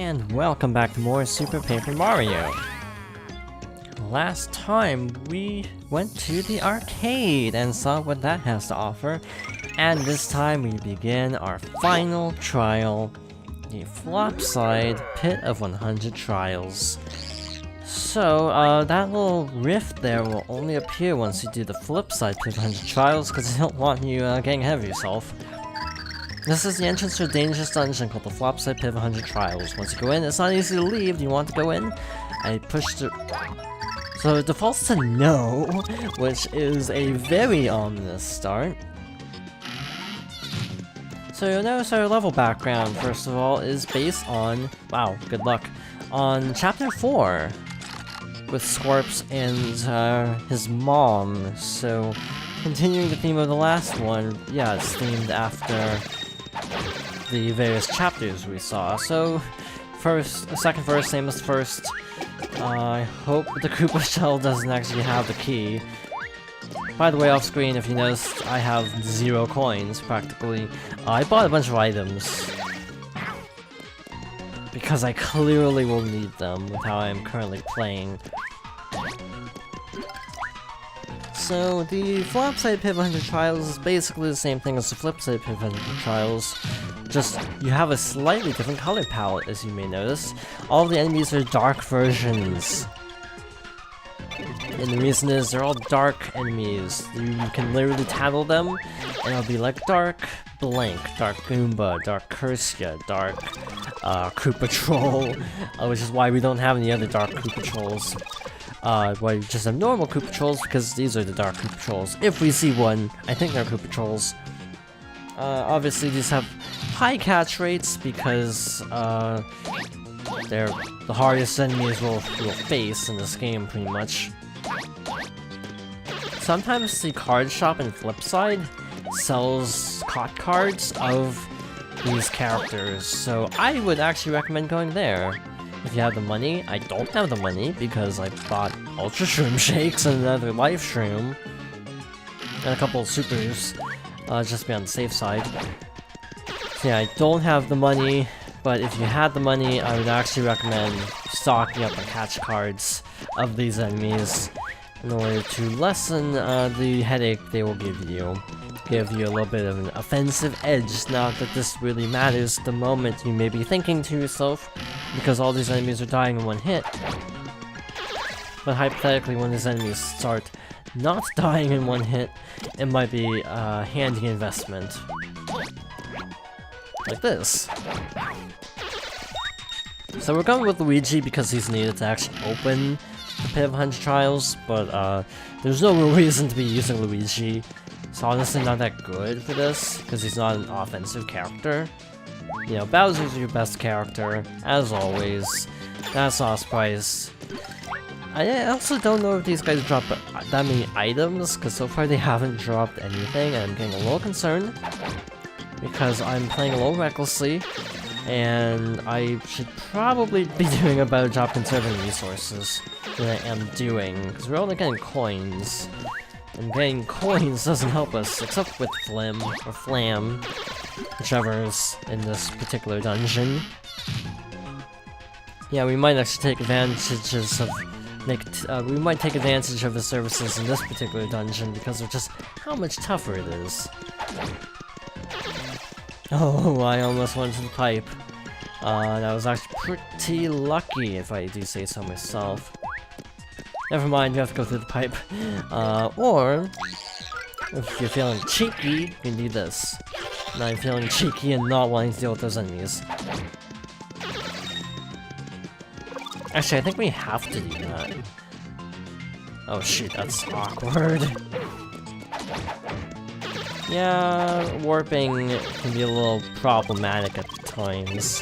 And welcome back to more Super Paper Mario. Last time we went to the arcade and saw what that has to offer, and this time we begin our final trial, the Flopside Pit of 100 Trials. So, that little rift there will only appear once you do the Flipside Pit of 100 Trials, because I don't want you getting ahead of yourself. This is the entrance to a dangerous dungeon called the Flopside Pit of 100 Trials. Once you go in, it's not easy to leave. Do you want to go in? I pushed it. So it defaults to no, which is a very ominous start. So you'll notice our level background, first of all, is based on, wow, good luck, on Chapter 4, with Scorps and his mom. So continuing the theme of the last one, yeah, it's themed after the various chapters we saw. So, second verse, same as first. I hope the Koopa Shell doesn't actually have the key. By the way, off screen, if you noticed, I have 0 coins, practically. I bought a bunch of items, because I clearly will need them with how I am currently playing. So, the Flopside Pit of 100 Trials is basically the same thing as the Flipside Pit of 100 Trials, just you have a slightly different color palette, as you may notice. All the enemies are dark versions. And the reason is, they're all dark enemies. You can literally tattle them, and it'll be like Dark Blank, Dark Goomba, Dark Cursia, Dark Koopa Troll, which is why we don't have any other Dark Koopa Trolls. Why we just have normal Koopa Trolls, because these are the Dark Koopa Trolls. If we see one, I think they're Koopa Trolls. Obviously these have high catch rates, because they're the hardest enemies we'll face in this game, pretty much. Sometimes the card shop in Flipside sells caught cards of these characters, so I would actually recommend going there. If you have the money. I don't have the money because I bought Ultra Shroom Shakes and another Life Shroom. And a couple of Supers, just to be on the safe side. So yeah, I don't have the money, but if you had the money, I would actually recommend stocking up on catch cards of these enemies in order to lessen the headache they will give you. Give you a little bit of an offensive edge, not that this really matters the moment you may be thinking to yourself, because all these enemies are dying in one hit. But hypothetically, when these enemies start not dying in one hit, it might be a handy investment. Like this. So we're going with Luigi because he's needed to actually open the Pit of 100 Trials, but there's no real reason to be using Luigi. It's honestly not that good for this, because he's not an offensive character. You know, Bowser's your best character, as always. That's not a surprise. I also don't know if these guys drop that many items, because so far they haven't dropped anything, and I'm getting a little concerned. Because I'm playing a little recklessly, and I should probably be doing a better job conserving resources than I am doing, because we're only getting coins. And getting coins doesn't help us, except with Flim, or Flam, whichever is in this particular dungeon. Yeah, we might actually take advantages of we might take advantage of the services in this particular dungeon because of just how much tougher it is. Oh, I almost went to the pipe. That was actually pretty lucky, if I do say so myself. Never mind, you have to go through the pipe. Or, if you're feeling cheeky, you can do this. Now you're feeling cheeky and not wanting to deal with those enemies. Actually, I think we have to do that. Oh shoot, that's awkward. Yeah, warping can be a little problematic at times.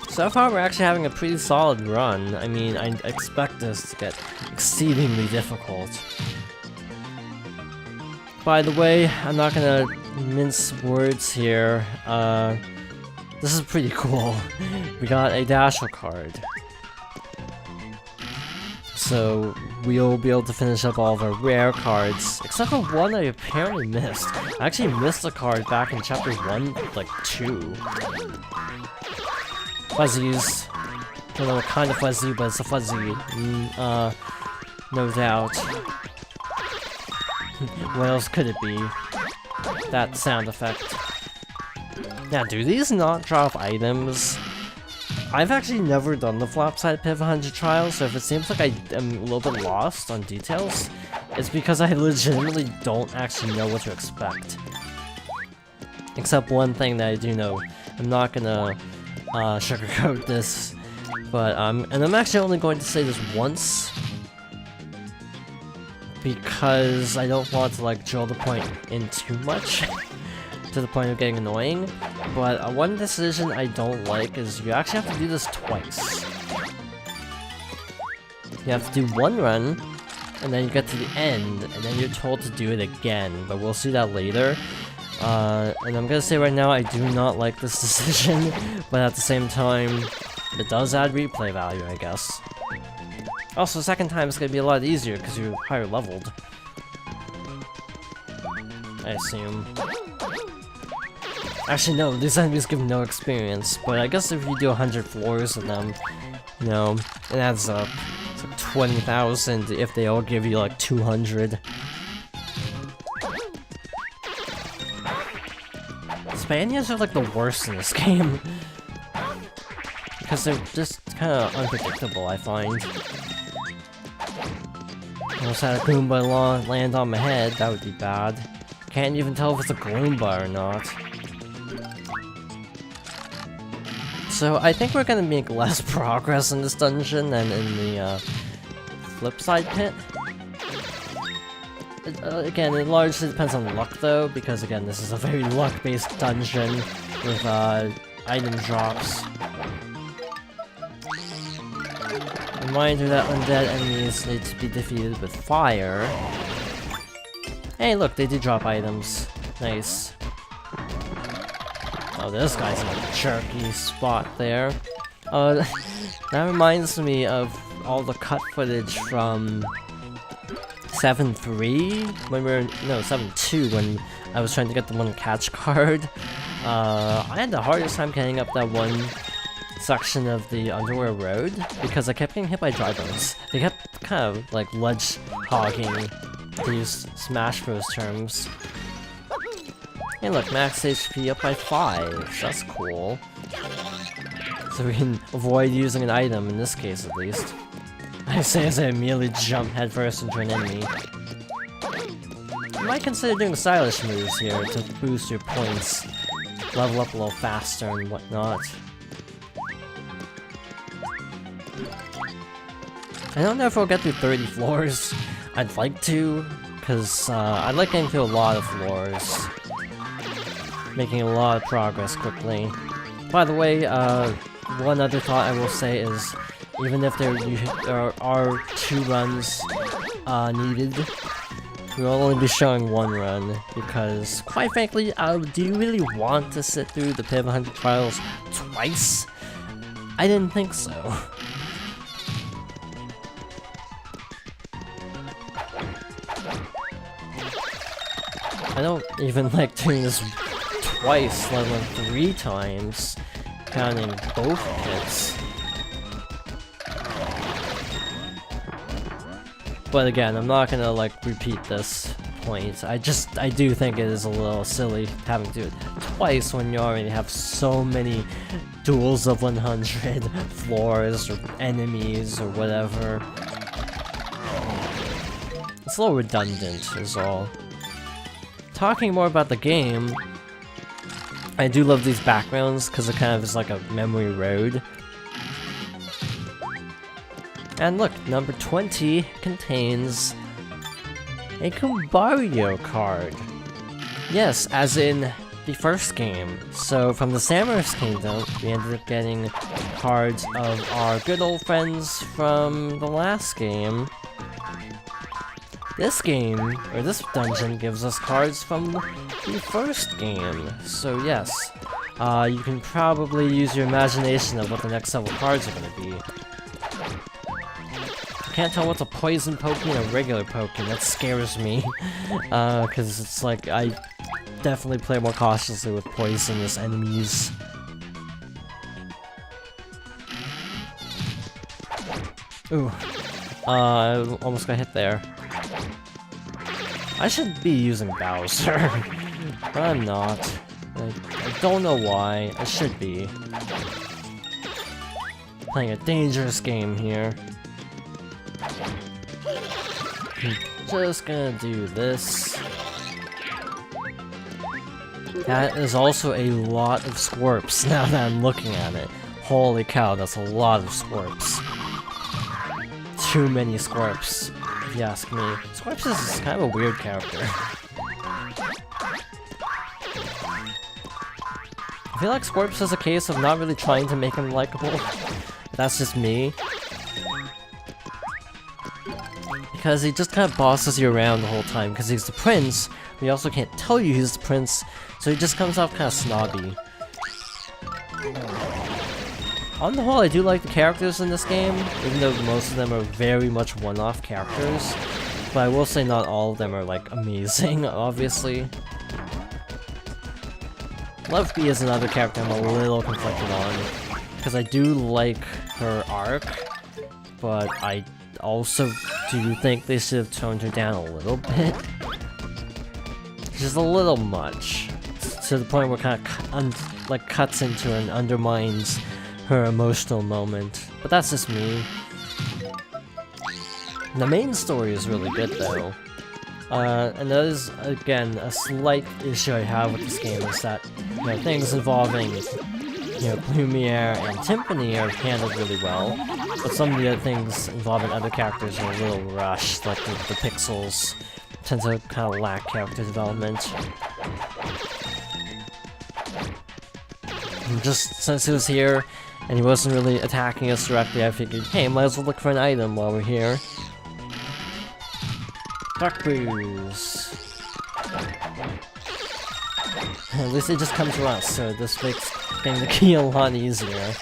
So far, we're actually having a pretty solid run. I mean, I expect this to get exceedingly difficult. By the way, I'm not gonna mince words here. This is pretty cool. We got a Dasher card. So, we'll be able to finish up all of our rare cards, except for one I apparently missed. I actually missed a card back in chapter 1, like 2. Fuzzies. Don't know what kind of fuzzy, but it's a fuzzy. No doubt. What else could it be? That sound effect. Now, do these not drop items? I've actually never done the Flopside Pit 100 trial, so if it seems like I am a little bit lost on details, it's because I legitimately don't actually know what to expect. Except one thing that I do know. I'm not gonna sugarcoat this, but and I'm actually only going to say this once, because I don't want to like drill the point in too much to the point of getting annoying. But one decision I don't like is you actually have to do this twice. You have to do one run, and then you get to the end, and then you're told to do it again, but we'll see that later. And I'm gonna say right now, I do not like this decision, but at the same time, it does add replay value, I guess. Also, second time it's gonna be a lot easier because you're higher leveled, I assume. Actually, no, these enemies give no experience, but I guess if you do 100 floors of them, you know, it adds up. It's like 20,000 if they all give you like 200. Spaniards are like the worst in this game. Because they're just kind of unpredictable, I find. I almost had a Goomba land on my head, that would be bad. Can't even tell if it's a Goomba or not. So I think we're gonna make less progress in this dungeon than in the Flopside Pit. Again, it largely depends on luck though, because again, this is a very luck-based dungeon with item drops. Reminder that undead enemies need to be defeated with fire. Hey look, they do drop items. Nice. Oh, this guy's in a jerky spot there. That reminds me of all the cut footage from 7.3 when we were, no, 7.2 when I was trying to get the one catch card. I had the hardest time getting up that one section of the Underwear Road because I kept getting hit by dry bones. They kept kind of like ledge hogging, to use Smash Bros terms. Hey look, max HP up by 5, that's cool. So we can avoid using an item in this case at least. I say as I immediately jump headfirst into an enemy. You might consider doing stylish moves here to boost your points, level up a little faster and whatnot. I don't know if we'll get through 30 floors. I'd like to, because I'd like getting through a lot of floors. Making a lot of progress quickly. By the way, one other thought I will say is, even if there are 2 runs needed, we'll only be showing 1 run, because, quite frankly, do you really want to sit through the Pit 100 trials twice? I didn't think so. I don't even like doing this twice, let alone 3 times, counting both pits. But again, I'm not gonna like repeat this point. I do think it is a little silly having to do it twice when you already have so many duels of 100 floors or enemies or whatever. It's a little redundant is all. Talking more about the game, I do love these backgrounds because it kind of is like a memory road. And look, number 20 contains a Kumbario card. Yes, as in the first game. So from the Samurai's Kingdom, we ended up getting cards of our good old friends from the last game. This game, or this dungeon, gives us cards from the first game. So yes, you can probably use your imagination of what the next several cards are going to be. can't tell what's a poison Poke and a regular Poke, and that scares me. Cause it's like, I definitely play more cautiously with poisonous enemies. Ooh. I almost got hit there. I should be using Bowser, but I'm not. I don't know why. I should be. Playing a dangerous game here. Just gonna do this. That is also a lot of Squirps now that I'm looking at it. Holy cow, that's a lot of Squirps. Too many Squirps, if you ask me. Squirps is kind of a weird character. I feel like Squirps is a case of not really trying to make him likable. That's just me. Because he just kind of bosses you around the whole time, because he's the prince, but he also can't tell you he's the prince, so he just comes off kind of snobby. On the whole, I do like the characters in this game, even though most of them are very much one-off characters. But I will say not all of them are, like, amazing, obviously. Love Bee is another character I'm a little conflicted on, because I do like her arc, but I also do think they should have toned her down a little bit. Just a little much, to the point where it kind of like cuts into and undermines her emotional moment, but that's just me. The main story is really good though. And that is, again, a slight issue I have with this game is that, you know, things involving, you know, Lumiere and Timpani are handled really well, but some of the other things involving other characters are a little rushed, like the pixels tend to kind of lack character development. And just since he was here, and he wasn't really attacking us directly, I figured, hey, might as well look for an item while we're here. Dark Brews. At least it just comes to us, so this makes getting the key a lot easier.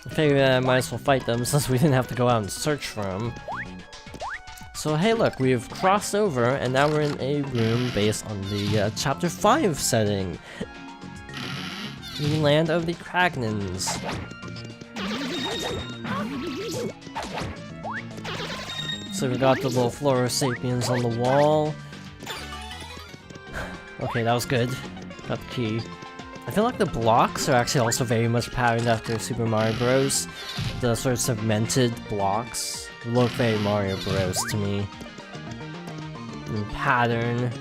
I figured I might as well fight them since we didn't have to go out and search for them. So hey look, we've crossed over and now we're in a room based on the Chapter 5 setting. The land of the Kragnans. So we got the little Flora Sapiens on the wall. Okay, that was good. Got the key. I feel like the blocks are actually also very much patterned after Super Mario Bros. The sort of segmented blocks look very Mario Bros. To me. And pattern.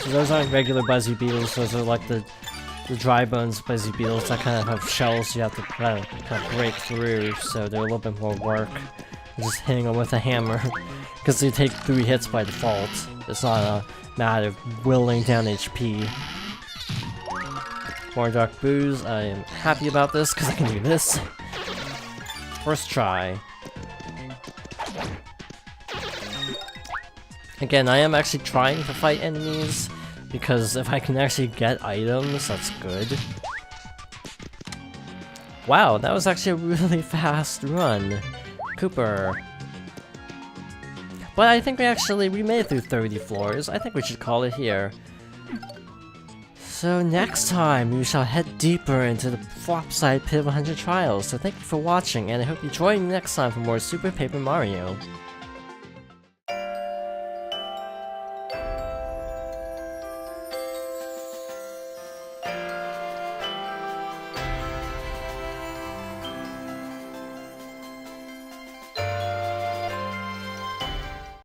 So those aren't regular Buzzy Beetles, those are like the dry bones Buzzy Beetles that kind of have shells you have to kind of break through, so they're a little bit more work. Just hitting them with a hammer, because they take 3 hits by default. It's not a matter of whittling down HP. More Dark Booze. I am happy about this, because I can do this. First try. Again, I am actually trying to fight enemies, because if I can actually get items, that's good. Wow, that was actually a really fast run. Cooper. But I think we made it through 30 floors. I think we should call it here. So next time, we shall head deeper into the Flopside Pit of 100 Trials. So thank you for watching, and I hope you join me next time for more Super Paper Mario.